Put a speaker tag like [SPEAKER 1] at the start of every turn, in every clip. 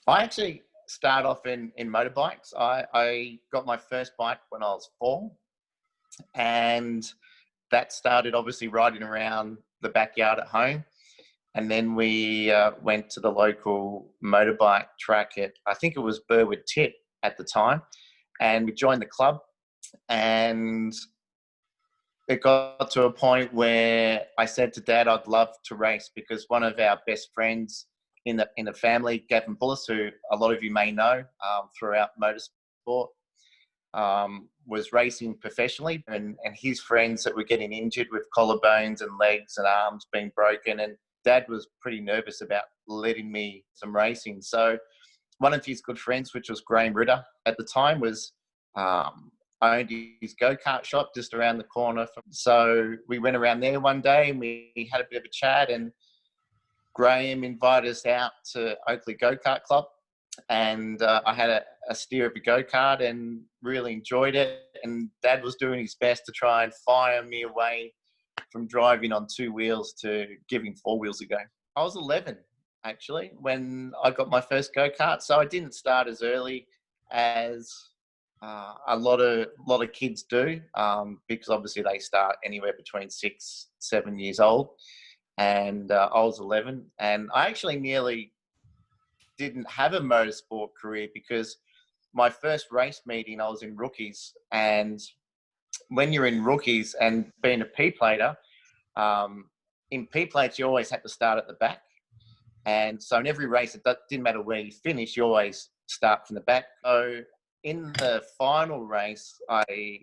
[SPEAKER 1] I actually started off in motorbikes. I got my first bike when I was 4, and that started obviously riding around the backyard at home. And then we went to the local motorbike track at, I think it was Burwood Tip at the time, and we joined the club. And it got to a point where I said to Dad, I'd love to race, because one of our best friends in the family, Gavin Bullis, who a lot of you may know throughout motorsport, was racing professionally, and his friends that were getting injured with collarbones and legs and arms being broken. And Dad was pretty nervous about letting me some racing. So one of his good friends, which was Graham Ritter at the time, was owned his go-kart shop just around the corner. So we went around there one day and we had a bit of a chat, and Graham invited us out to Oakley Go-Kart Club, and I had a steer of a go-kart and really enjoyed it. And Dad was doing his best to try and fire me away from driving on 2 wheels to giving 4 wheels a go. I was 11 actually when I got my first go-kart, so I didn't start as early as a lot of kids do, because obviously they start anywhere between 6, 7 years old, and I was 11, and I actually nearly didn't have a motorsport career, because my first race meeting I was in rookies, and when you're in rookies and being a P plater, in P plates you always had to start at the back, and so in every race it didn't matter where you finish, you always start from the back. So in the final race, I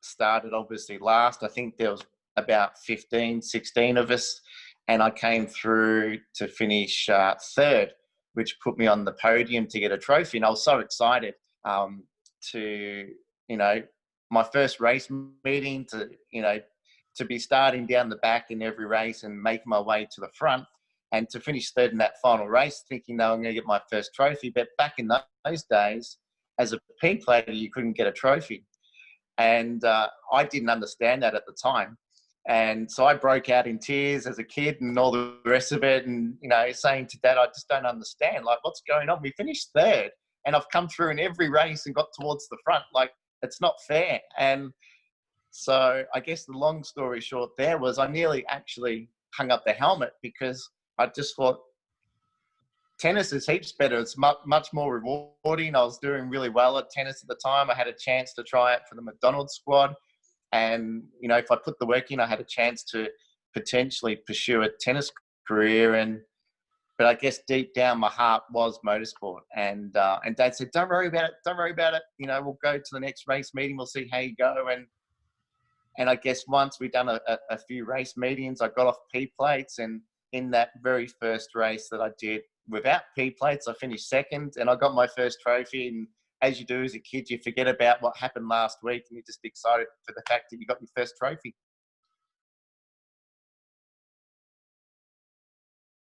[SPEAKER 1] started obviously last. I think there was about 15, 16 of us, and I came through to finish third, which put me on the podium to get a trophy. And I was so excited to, my first race meeting, to be starting down the back in every race and making my way to the front, and to finish third in that final race, thinking, no, I'm going to get my first trophy. But back in those days, as a P player, you couldn't get a trophy. And I didn't understand that at the time. And so I broke out in tears as a kid and all the rest of it. And, saying to Dad, I just don't understand. Like, what's going on? We finished third and I've come through in every race and got towards the front. Like, it's not fair. And so I guess the long story short there was I nearly actually hung up the helmet, because I just thought, tennis is heaps better. It's much more rewarding. I was doing really well at tennis at the time. I had a chance to try it for the McDonald's squad. And, if I put the work in, I had a chance to potentially pursue a tennis career. But I guess deep down my heart was motorsport. And Dad said, don't worry about it. Don't worry about it. We'll go to the next race meeting. We'll see how you go. And I guess once we'd done a few race meetings, I got off P plates. And in that very first race that I did without P plates, I finished second and I got my first trophy. And as you do as a kid, you forget about what happened last week and you're just excited for the fact that you got your first trophy.